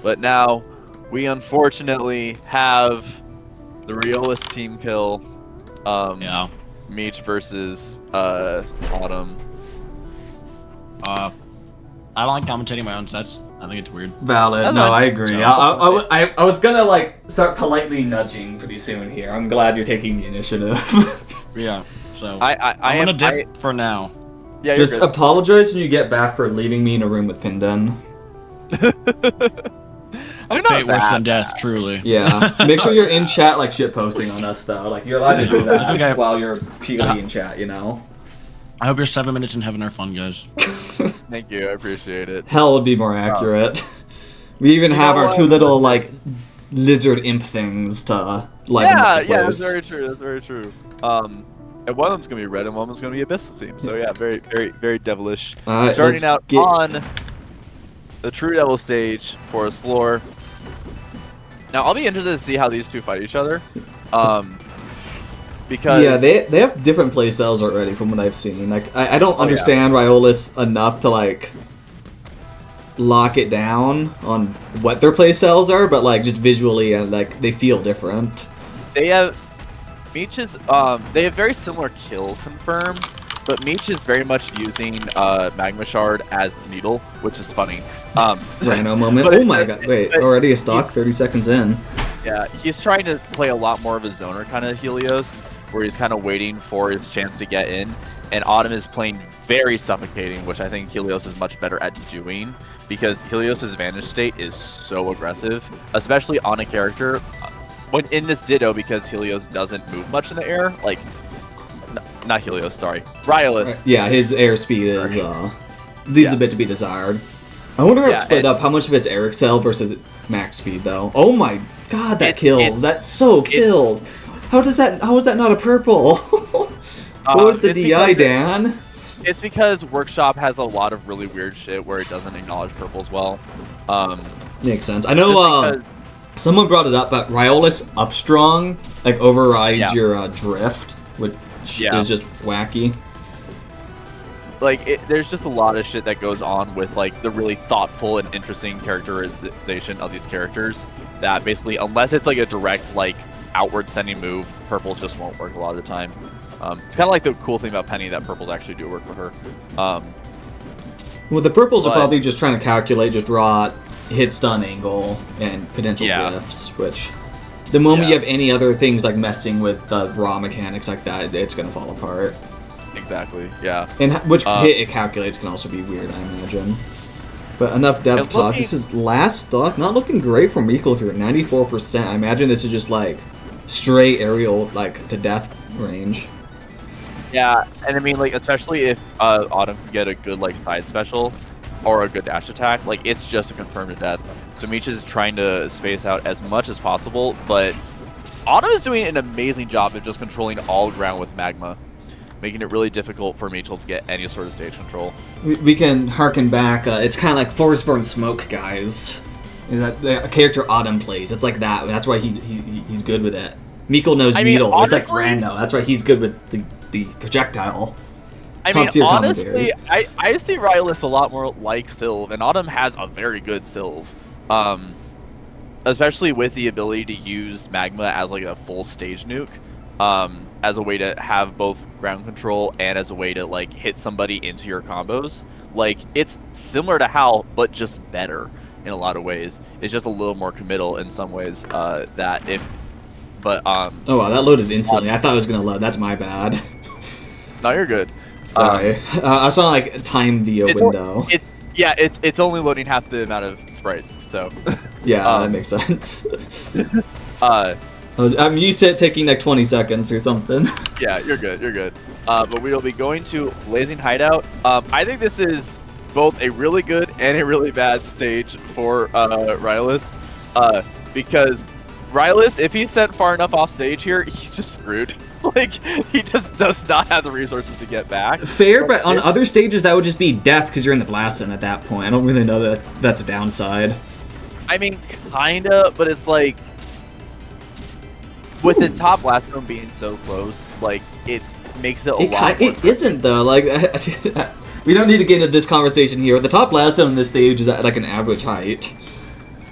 But now, we unfortunately have the Rhyolis team kill. Yeah. Meech versus Autumn. I don't like commentating my own sets. I think it's weird. Valid. No, I agree. I was gonna like start politely nudging pretty soon here. I'm glad you're taking the initiative. Yeah. So I'm gonna dip for now. Yeah, just apologize when you get back for leaving me in a room with Pinden. I'm Fate worse than death, truly. Yeah. Make sure you're in chat, like, shitposting on us, though. Like, you're allowed to do that okay. while you're purely in chat, you know? I hope your 7 minutes in heaven are fun, guys. Thank you, I appreciate it. Hell would be more accurate. We even have our two little, like, lizard imp things to lighten up the place. Yeah, that's very true, that's very true. And one of them's gonna be red and one of them's gonna be Abyssal theme. So yeah, very, very, very devilish. Starting out on the True Devil stage, Forest Floor. Now I'll be interested to see how these two fight each other. Because yeah, they have different playstyles already from what I've seen. Like I don't understand Rhyolis enough to like lock it down on what their playstyles are, but like just visually and like they feel different. They have Meech is they have very similar kill confirms, but Meech is very much using Magma Shard as Needle, which is funny. Rhino moment. Oh my god! Wait, already a stock. 30 seconds in. Yeah, he's trying to play a lot more of a zoner kind of Helios, where he's kind of waiting for his chance to get in. And Autumn is playing very suffocating, which I think Helios is much better at doing, because Helios' Vanish state is so aggressive, especially on a character. When in this Ditto, because Helios doesn't move much in the air, like, not Helios, sorry, Rhyolis. Yeah, his airspeed is, leaves a bit to be desired. I wonder how it's split up, how much of it's air excel versus max speed, though. Oh my god, that kills! That so kills! How is that not a purple? What was the DI, Dan? It's because Workshop has a lot of really weird shit where it doesn't acknowledge purples well. Makes sense. I know, someone brought it up, but Rhyolis Upstrong like overrides your drift, which is just wacky. Like, there's just a lot of shit that goes on with like the really thoughtful and interesting characterization of these characters. That basically, unless it's like a direct like outward sending move, purple just won't work a lot of the time. It's kind of like the cool thing about Penny that purples actually do work for her. Well, the purples are probably just trying to calculate just raw hit stun angle and potential drifts, which the moment you have any other things like messing with the raw mechanics like that, it's going to fall apart. Exactly, yeah. And which hit it calculates can also be weird, I imagine. But enough dev talk. This is last stock. Not looking great for Meechole here at 94%. I imagine this is just like straight aerial, like to death range. Yeah, and I mean, like, especially if Autumn can get a good like side special or a good dash attack, like it's just a confirmed to death. So Meech is trying to space out as much as possible, but Autumn is doing an amazing job of just controlling all ground with Magma, making it really difficult for Meechole to get any sort of stage control. We can harken back. It's kind of like Forestborn Smoke, guys. That the character Autumn plays. It's like that. That's why he's good with it. Meechole knows Needle. Honestly, it's like Rando. That's why he's good with the projectile. I mean, honestly, I see Rhyolis a lot more like Sylve, and Autumn has a very good Sylve. Especially with the ability to use Magma as like a full stage nuke. As a way to have both ground control and as a way to like hit somebody into your combos. Like, it's similar to Hal, but just better in a lot of ways. It's just a little more committal in some ways. Oh wow, that loaded instantly. I thought it was gonna load. That's my bad. No, you're good. Sorry, I was trying to like time the window. It's only loading half the amount of sprites, so. Yeah, that makes sense. I'm used to it taking like 20 seconds or something. Yeah, you're good. But we will be going to Blazing Hideout. I think this is both a really good and a really bad stage for Rhyolis. Because Rhyolis, if he's sent far enough off stage here, he's just screwed. Like, he just does not have the resources to get back. Fair, but on other stages that would just be death because you're in the blast zone at that point. I don't really know that that's a downside. I mean, kinda, but it's like, with the top blast zone being so close, like, it makes it a lot more It isn't, though. Like, we don't need to get into this conversation here. The top blast zone in this stage is at like an average height.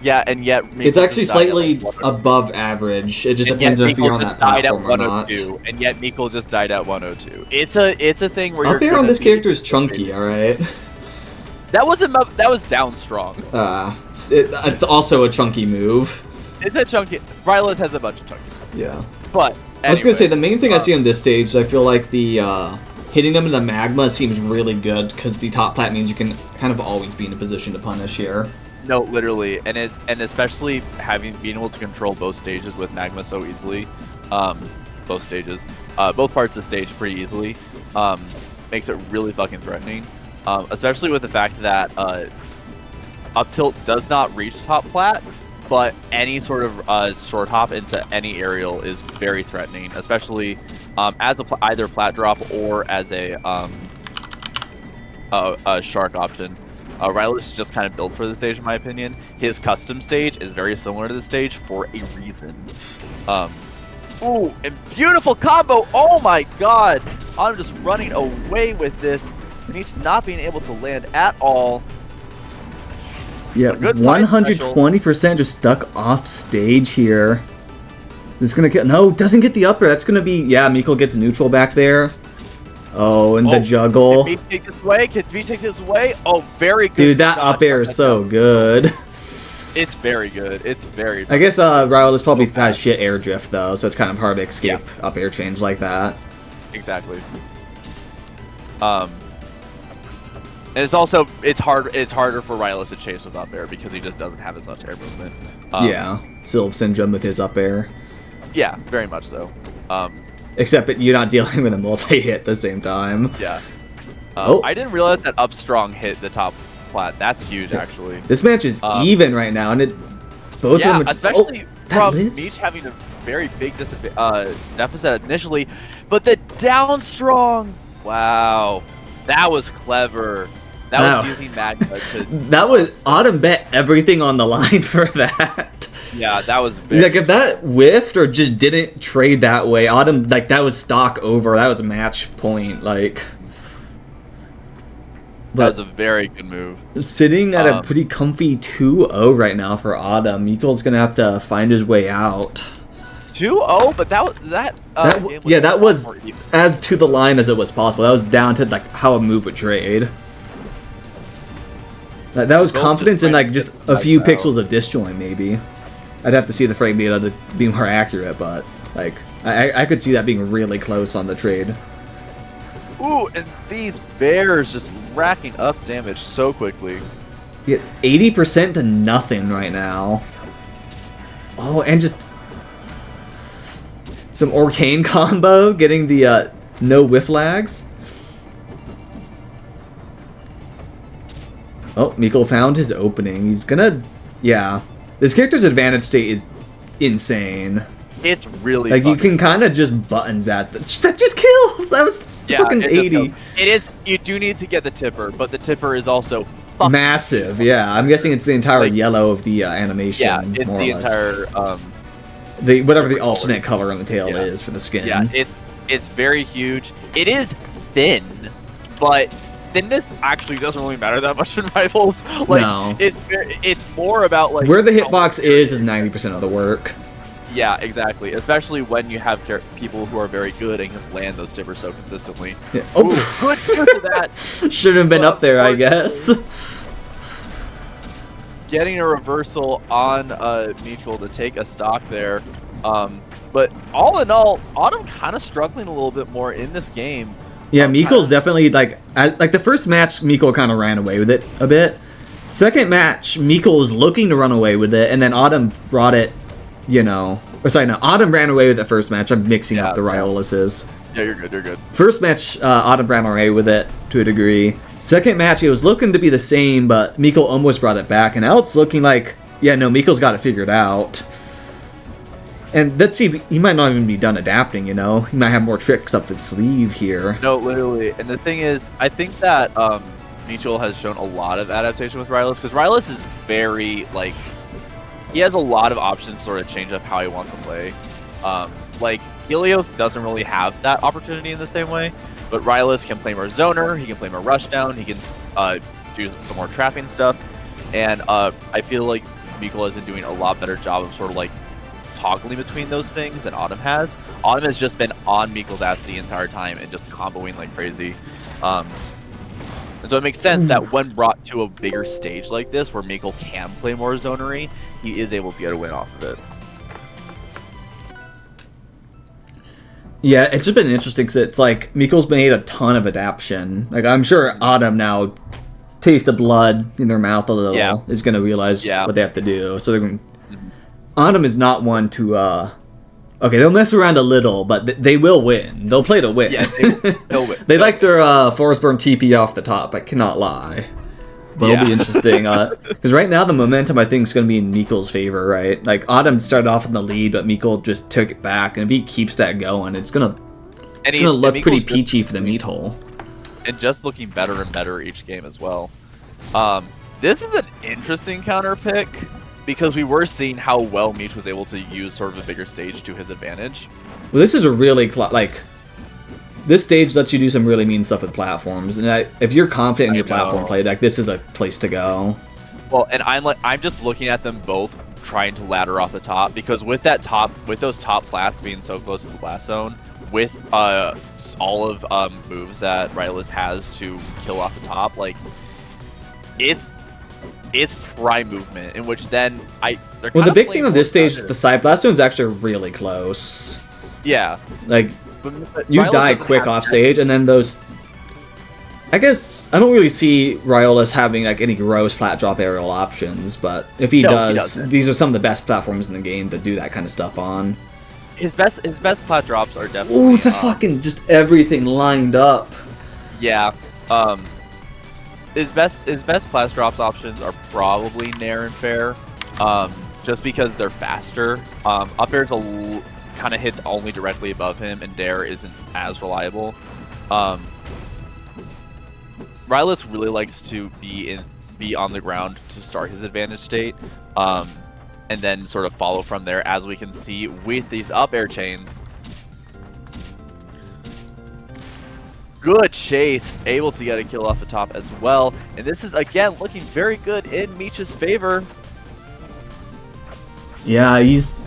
Yeah, and yet it's actually slightly above average. It just depends on if you're on that platform or not. And yet Meechole just died at 102. It's a thing where up air on this character is chunky. All right. That was down strong. It's also a chunky move. It's a chunky. Rhyolis has a bunch of chunky moves. Yeah. But anyway, I was gonna say the main thing I see on this stage, I feel like the hitting them in the magma seems really good because the top plat means you can kind of always be in a position to punish here. No, literally, and especially being able to control both stages with magma so easily, both parts of the stage pretty easily, makes it really fucking threatening. Especially with the fact that up tilt does not reach top plat, but any sort of short hop into any aerial is very threatening, especially as either plat drop or as a shark option. Rhyolis is just kind of built for the stage, in my opinion. His custom stage is very similar to the stage for a reason. Ooh, and beautiful combo! Oh my god! I'm just running away with this. Meech not being able to land at all. Yeah, 120% just stuck off stage here. This is gonna get doesn't get the upper. That's gonna be Meechole gets neutral back there. Oh, and the juggle. Can Meech take this away? Can Meech take this away? Oh, very good. Dude, that up air is so good. It's very good. It's very. I guess Rhyolis probably has shit air drift though, so it's kind of hard to escape up air chains like that. Exactly. And it's harder for Rhyolis to chase with up air because he just doesn't have as much air movement. Sylph Syndrome with his up air. Yeah, very much so. Except you're not dealing with a multi-hit at the same time. Yeah. I didn't realize that up strong hit the top plat. That's huge, actually. This match is even right now, and both of them are just, especially from Meech having a very big deficit initially, but the down strong. Wow, that was clever. That was using magma to. Autumn bet everything on the line for that. Yeah, that was very like if that whiffed or just didn't trade that way, Autumn that was stock over. That was a match point. Like that was a very good move. Sitting at a pretty comfy 2-0 right now for Autumn. Meechole's gonna have to find his way out. 2-0, but that was as to the line as it was possible. That was down to like how a move would trade. That was confidence in like just a few pixels of disjoint, maybe. I'd have to see the frame data to be more accurate, but like I could see that being really close on the trade. Ooh, and these bears just racking up damage so quickly. Yeah, 80% to nothing right now. Oh, and just some Arcane combo, getting the no whiff lags. Oh, Meechole found his opening. He's gonna... Yeah. This character's advantage state is insane. It's really like, you can kind of just buttons at the... That just kills! That was fucking 80. It is... You do need to get the tipper, but the tipper is also... Massive, yeah. I'm guessing it's the entire yellow of the animation. Yeah, it's the entire... whatever the alternate color on the tail is for the skin. Yeah, it's very huge. It is thin, but... thinness actually doesn't really matter that much in Rivals. Like, no. It's more about like where the hitbox is 90% of the work. Yeah, exactly. Especially when you have people who are very good and can land those tippers so consistently. Yeah. Oh, ooh, good for that. Should have been up there, I guess. Getting a reversal on Meechole to take a stock there. But all in all, Autumn kind of struggling a little bit more in this game. Yeah, Meechole's definitely, like the first match, Meechole kind of ran away with it a bit. Second match, Meechole was looking to run away with it, and then Autumn brought it, Autumn ran away with the first match. I'm mixing up the Ryolises. Yeah, you're good. First match, Autumn ran away with it to a degree. Second match, it was looking to be the same, but Meechole almost brought it back, and now it's looking like, Meechole's got it figured out. And let's see, he might not even be done adapting, He might have more tricks up his sleeve here. No, literally. And the thing is, I think that Meechole has shown a lot of adaptation with Rhyolis, because Rhyolis is very, he has a lot of options to sort of change up how he wants to play. Helios doesn't really have that opportunity in the same way, but Rhyolis can play more zoner, he can play more rushdown, he can do some more trapping stuff, and I feel like Meechole has been doing a lot better job of sort of like toggling between those things than Autumn has. Autumn has just been on Meechole's ass the entire time and just comboing like crazy. And so it makes sense that when brought to a bigger stage like this, where Meechole can play more zonery, he is able to get a win off of it. Yeah, it's just been interesting because it's like Meechole's made a ton of adaptation. Like I'm sure Autumn now taste the blood in their mouth a little is going to realize what they have to do. So they're going. Autumn is not one to. Okay, they'll mess around a little, but they will win. They'll play to win. Yeah, they'll win. They like their Forest Burn TP off the top. I cannot lie. But it'll be interesting. Because right now the momentum I think is going to be in Meechole's favor, right? Like Autumn started off in the lead, but Meechole just took it back, and if he keeps that going, it's gonna look pretty peachy for the Meechole. And just looking better and better each game as well. This is an interesting counter pick because we were seeing how well Meech was able to use sort of a bigger stage to his advantage. Well, this is a really this stage lets you do some really mean stuff with platforms, and if you're confident in your platform play, like this is a place to go. Well, and I'm just looking at them both trying to ladder off the top because with those top plats being so close to the blast zone, with all of moves that Rhyolis has to kill off the top, like it's prime movement, in which then well, the big thing on this stage, the side blast zone is actually really close. Yeah, like but you Rhyolis die quick off stage, and then those. I guess I don't really see Rhyolis having like any gross plat drop aerial options, but if he does, these are some of the best platforms in the game that do that kind of stuff on. His best plat drops are definitely. Ooh, the fucking just everything lined up. Yeah. His best plat drops options are probably Nair and Fair, just because they're faster. Up air's kind of hits only directly above him, and Dare isn't as reliable. Rhyolis really likes to be on the ground to start his advantage state, and then sort of follow from there, as we can see with these up air chains. Good chase, able to get a kill off the top as well, and this is again looking very good in Meech's favor. Yeah, he's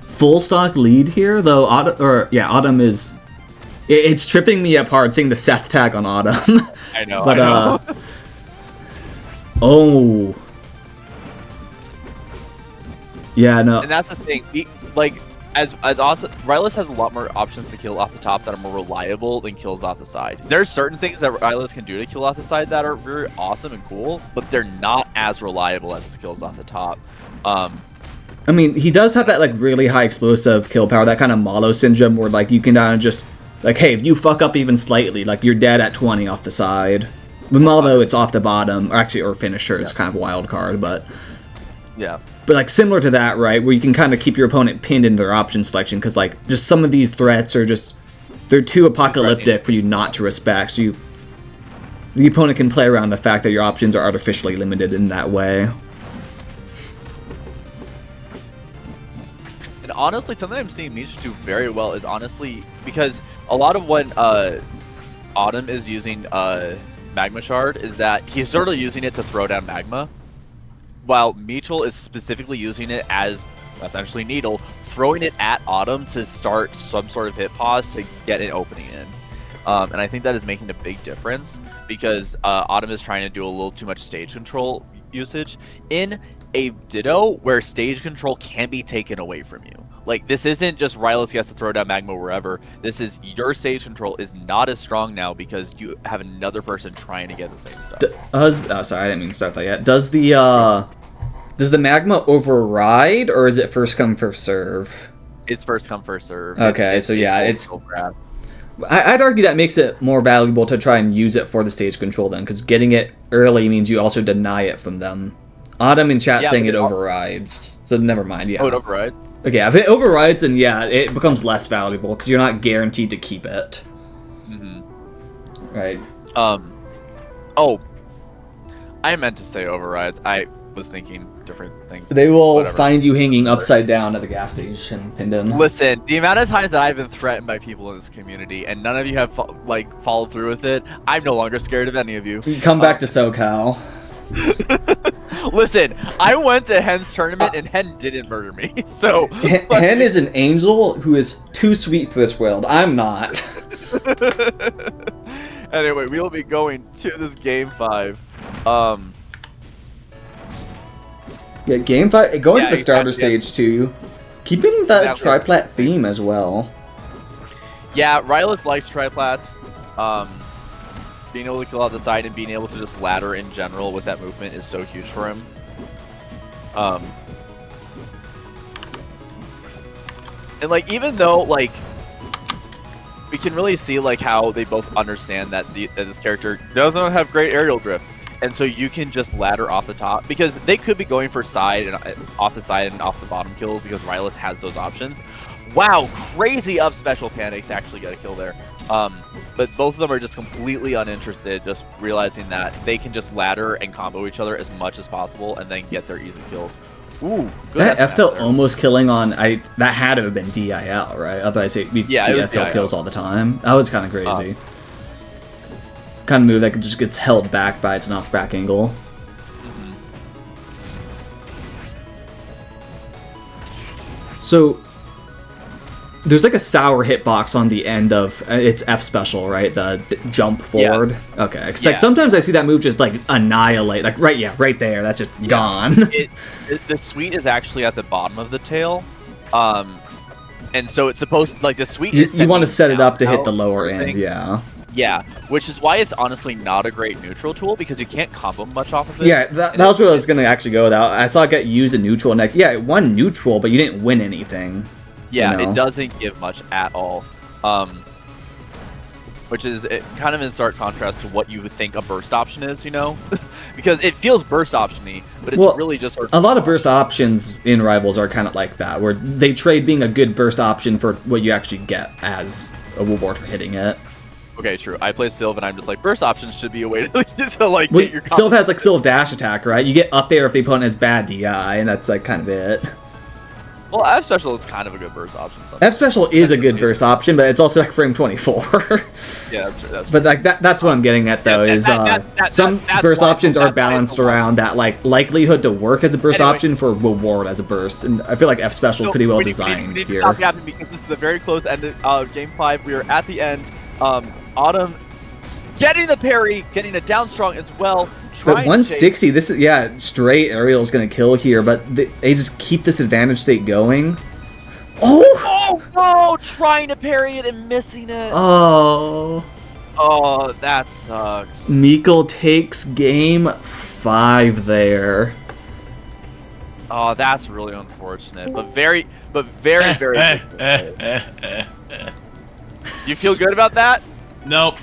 full stock lead here, though. Autumn is. It's tripping me apart seeing the Seth tag on Autumn. I know, but, I know. Oh. Yeah, no. And that's the thing. As awesome, Rhyolis has a lot more options to kill off the top that are more reliable than kills off the side. There's certain things that Rhyolis can do to kill off the side that are very awesome and cool, but they're not as reliable as his kills off the top. I mean, he does have that like really high explosive kill power, that kind of Malo syndrome, where like you can kind of just like, hey, if you fuck up even slightly, like you're dead at 20 off the side. With Malo, it's off the bottom, or finisher. It's kind of a wild card, but yeah. But like similar to that, right, where you can kind of keep your opponent pinned in their option selection, because like just some of these threats are just they're too apocalyptic for you not to respect. So the opponent can play around the fact that your options are artificially limited in that way. And honestly, something I'm seeing Meech do very well is honestly because a lot of when Autumn is using Magma Shard is that he's sort of using it to throw down magma, while Meechole is specifically using it as essentially Needle, throwing it at Autumn to start some sort of hit pause to get an opening in. And I think that is making a big difference because Autumn is trying to do a little too much stage control usage in a Ditto where stage control can be taken away from you. Like, this isn't just Rhyolis gets to throw down magma wherever. This is your stage control is not as strong now because you have another person trying to get the same stuff. Sorry, I didn't mean to start that yet. Does the magma override, or is it first come first serve? It's first come first serve. Okay, so yeah, it's. I'd argue that makes it more valuable to try and use it for the stage control then, because getting it early means you also deny it from them. Autumn in chat saying it overrides, so never mind. Yeah. Oh, it overrides? Okay, if it overrides, then yeah, it becomes less valuable because you're not guaranteed to keep it. Mm-hmm. Right. Oh, I meant to say overrides. I was thinking different things. They will find you hanging upside down at the gas station, Pindon. Listen, the amount of times that I've been threatened by people in this community, and none of you have followed through with it, I'm no longer scared of any of you. Come back to SoCal. Listen, I went to Hen's tournament and Hen didn't murder me. So Hen is an angel who is too sweet for this world. I'm not. Anyway, we will be going to this game 5. Yeah, game 5. Going to the starter exactly, stage too. Keeping that triplat theme as well. Yeah, Rhyolis likes triplats. Being able to kill out the side and being able to just ladder in general with that movement is so huge for him. And like, even though like we can really see like how they both understand that that this character doesn't have great aerial drift, and so you can just ladder off the top because they could be going for side and off the side and off the bottom kills because Rhyolis has those options. Wow, crazy up special panic to actually get a kill there. But both of them are just completely uninterested, just realizing that they can just ladder and combo each other as much as possible and then get their easy kills. Ooh, good. That FTL almost killing on that had to have been DIL, right? Otherwise you'd see FTL kills all the time. That was kind of crazy. Kind of move that just gets held back by its knockback angle. So there's like a sour hitbox on the end of its F special, right? The jump forward. Yeah. Okay, because like sometimes I see that move just like annihilate, like right there. That's just gone. The sweet is actually at the bottom of the tail, and so it's supposed to, like the sweet. You want to set it up to hit the lower end, yeah. Yeah, which is why it's honestly not a great neutral tool because you can't combo much off of it. Yeah, that was where I was gonna actually go with that. I saw it get used in neutral, and like, yeah, it won neutral, but you didn't win anything. Yeah, it doesn't give much at all, which is kind of in stark contrast to what you would think a burst option is, you know? Because it feels burst option-y, but it's really just... A lot of burst options in Rivals are kind of like that, where they trade being a good burst option for what you actually get as a reward for hitting it. Okay, true. I play Sylve, and I'm just like, burst options should be a way to like get your... Sylve has like Sylve dash attack, right? You get up there if the opponent has bad DI, and that's like kind of it. Well, F special is kind of a good burst option. F special is a good burst option, but it's also like frame 24. Yeah, that's but like that's what I'm getting at though, is some burst options are balanced around that like likelihood to work as a burst option for reward as a burst, and I feel like F special is pretty well designed here. Stop yapping because this is a very close end of game 5. We are at the end. Autumn getting the parry, getting a down strong as well. But 160, this is, straight Aerial's gonna kill here, but they just keep this advantage state going. Oh no! Trying to parry it and missing it. Oh, that sucks. Meechole takes game 5 there. Oh, that's really unfortunate, but very good. You feel good about that? Nope.